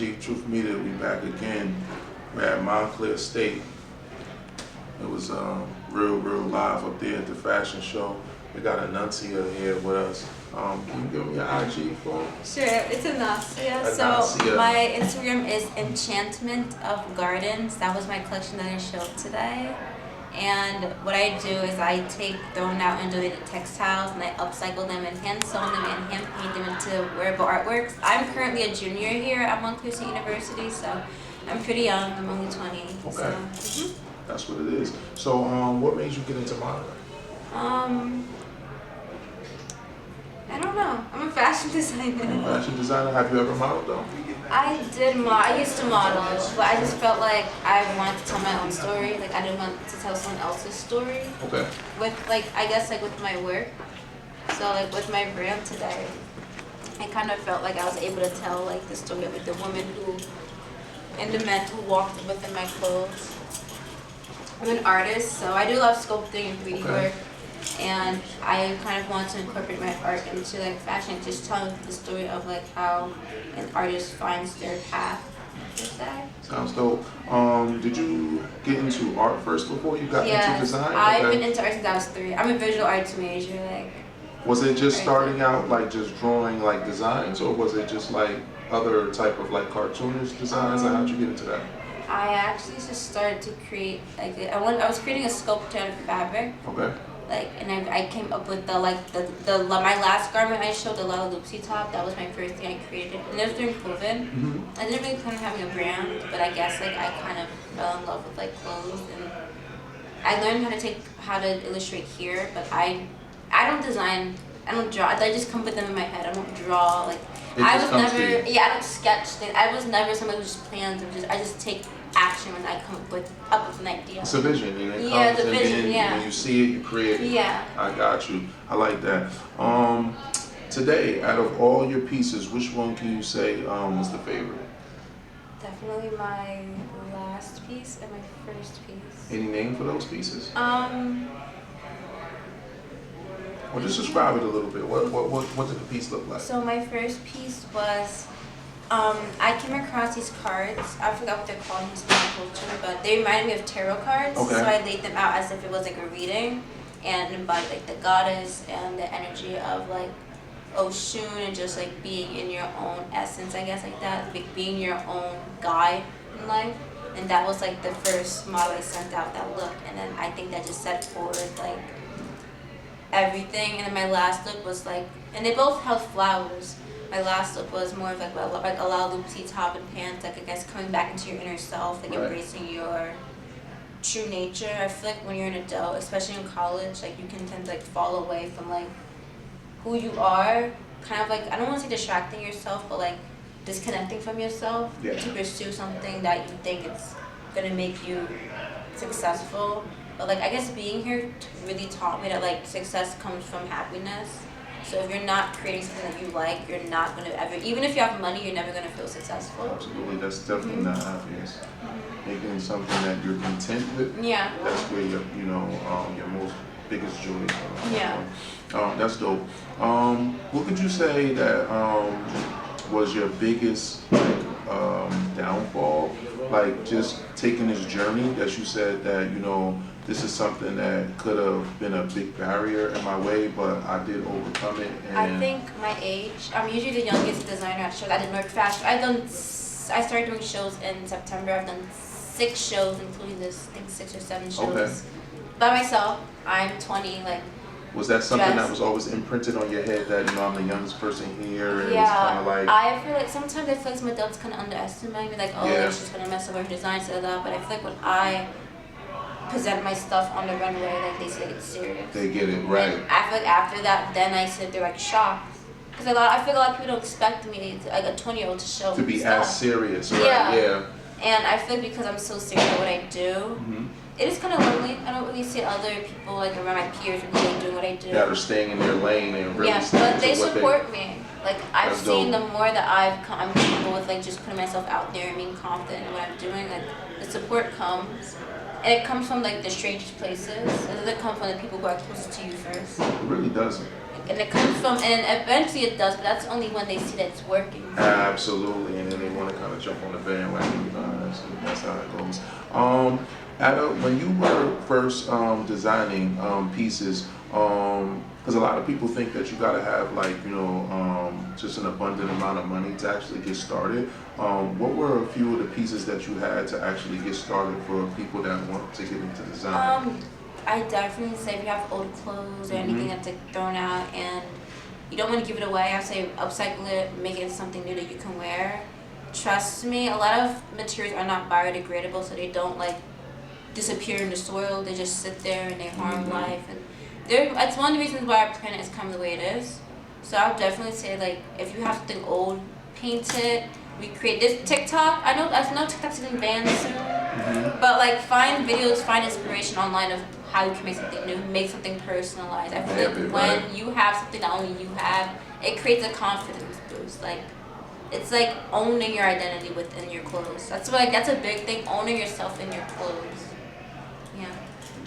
ChieffTtruthMedia, we back again. We're at Montclair State. It was real live up there at the fashion show. We got Anuncia here with us. Can you give me your IG for him? Sure, it's Anuncia. So my Instagram is Enchantment of Gardens. That was my collection that I showed today. And what I do is I take thrown out and donated textiles and I upcycle them and hand sew them and hand paint them into wearable artworks. I'm currently a junior here at Montclair State University, so I'm pretty young. I'm only 20. Okay. So, That's what it is. So what made you get into modeling? I don't know. I'm a fashion designer. Fashion designer. Have you ever modeled though? I used to model, but I just felt like I wanted to tell my own story. Like I didn't want to tell someone else's story. Okay. With I guess with my work. So with my brand today, I kind of felt like I was able to tell the story of the women and the men who walked within my clothes. I'm an artist, so I do love sculpting and 3D work. And I kind of want to incorporate my art into fashion, just telling the story of how an artist finds their path. Sounds dope. Did you get into art first before you got into design? I've been into art since I was 3. I'm a visual arts major. Was it just starting out just drawing designs, or was it just other type of cartoonish designs? How'd you get into that? I actually just started to create I was creating a sculpture out of fabric. Okay. And I came up with my last garment I showed, the Lala Loopsy top. That was my first thing I created, and it was during COVID. I didn't really plan on having a brand, but I guess I kind of fell in love with clothes, and I learned how to illustrate here. But I don't design, I don't draw. I just come with them in my head. I don't draw I don't sketch things. I was never someone who just plans I just take action when I come up with an idea. It's a vision, and it comes, the vision. And then when you see it, you create it. Yeah. I got you. I like that. Today, out of all your pieces, which one can you say was the favorite? Definitely my last piece and my first piece. Any name for those pieces? Well, just describe it a little bit. What did the piece look like? So my first piece was, I came across these cards. I forgot what they're called in Hispanic culture, but they reminded me of tarot cards. Okay. So I laid them out as if it was a reading, and embodied the goddess and the energy of Oshun, and just being in your own essence, I guess, that, being your own guide in life. And that was the first model I sent out, that look, and then I think that just set forward everything. And then my last look was and they both held flowers. My last look was more of a Lala Loopsy top and pants, I guess coming back into your inner self, embracing your true nature. I feel when you're an adult, especially in college, you can tend to fall away from who you are, kind of I don't want to say distracting yourself, but disconnecting from yourself to pursue something that you think it's gonna make you successful. But I guess being here really taught me that success comes from happiness. So if you're not creating something that you like, you're not gonna ever, even if you have money, you're never gonna feel successful. Absolutely, that's definitely not happiness. Making something that you're content with. Yeah. That's where your your most biggest joy is. Yeah. That's dope. What could you say that was your biggest downfall? Just taking this journey that you said that this is something that could have been a big barrier in my way, but I did overcome it. And I think my age. I'm usually the youngest designer at shows. I did North Fashion. I started doing shows in September. I've done 6 shows, including this, I think 6 or 7 shows by myself. I'm 20. Was that something that was always imprinted on your head that I'm the youngest person here? And Yeah, it was I feel sometimes I feel some adults kind of underestimate me, she's gonna mess up her design, but I feel when I present my stuff on the runway, they say it's serious. They get it, right. And I feel after that, then I sit there shocked. Because I feel a lot of people don't expect me, a 20-year-old to show to be stuff. as serious, right? Yeah. And I feel because I'm so serious at what I do, it is kind of lonely. I don't really see other people around my peers really doing what I do. That are staying in their lane and really but they support me. I've seen the more that I'm comfortable with just putting myself out there and being confident in what I'm doing, the support comes. And it comes from the strangest places. It doesn't come from the people who are closest to you first. It really doesn't. And it comes from, and eventually it does, but that's only when they see that it's working. Absolutely, and then they want to kind of jump jump on the bandwagon. That's how it goes. When you were first designing pieces, because a lot of people think that you gotta have like just an abundant amount of money to actually get started. What were a few of the pieces that you had to actually get started for people that want to get into design? I definitely say if you have old clothes or anything that's like thrown out and you don't want to give it away, I say upcycle it, make it something new that you can wear. Trust me, a lot of materials are not biodegradable, so they don't like disappear in the soil. They just sit there and they harm life, and it's one of the reasons why our planet is coming the way it is. So I would definitely say like if you have something old, paint it, recreate this. TikTok, I know TikTok's getting banned soon, but like find videos, find inspiration online of how you can make something new, make something personalized. I feel like when you have something that only you have, it creates a confidence boost. Like it's like owning your identity within your clothes. That's a big thing, owning yourself in your clothes. Yeah.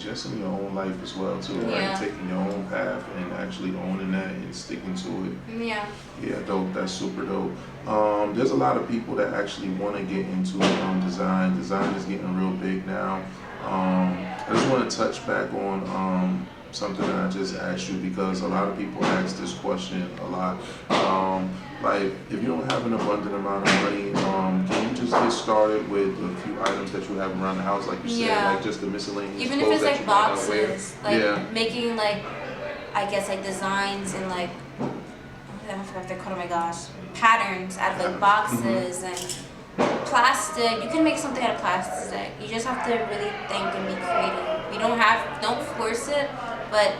Just in your own life as well too, Yeah. right? Taking your own path and actually owning that and sticking to it. Yeah. Yeah, dope. That's super dope. There's a lot of people that actually want to get into design. Design is getting real big now. I just want to touch back on something that I just asked you because a lot of people ask this question a lot. Like, if you don't have an abundant amount of money, can you just get started with a few items that you have around the house, like you said, like just the miscellaneous even if clothes it's that like you might not wear? boxes, like making like I guess like designs and like I forgot what they're called. Oh my gosh, patterns out of like boxes and plastic. You can make something out of plastic. You just have to really think and be creative. You don't force it, but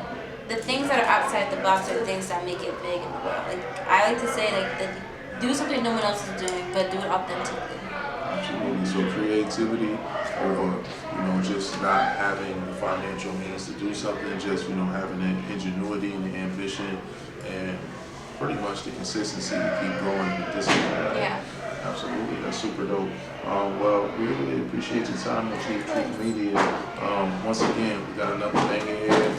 the things that are outside the box are the things that make it big in the world. Like I like to say, do something no one else is doing, but do it authentically. Absolutely. So creativity over, just not having the financial means to do something, just, having the ingenuity and the ambition and pretty much the consistency to keep growing and discipline. Right? Yeah. Absolutely. That's super dope. Well, we really appreciate your time on Chief Truth Media. Once again, we got another banger here.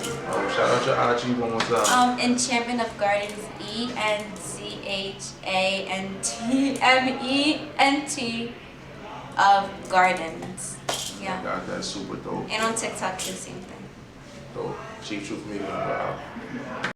Shout out your IG one more time. Enchantment of Gardens, ENCHANTMENT of Gardens. Yeah. Got that. Super dope. And on TikTok, the same thing. Dope. Chief Truth Media. Wow.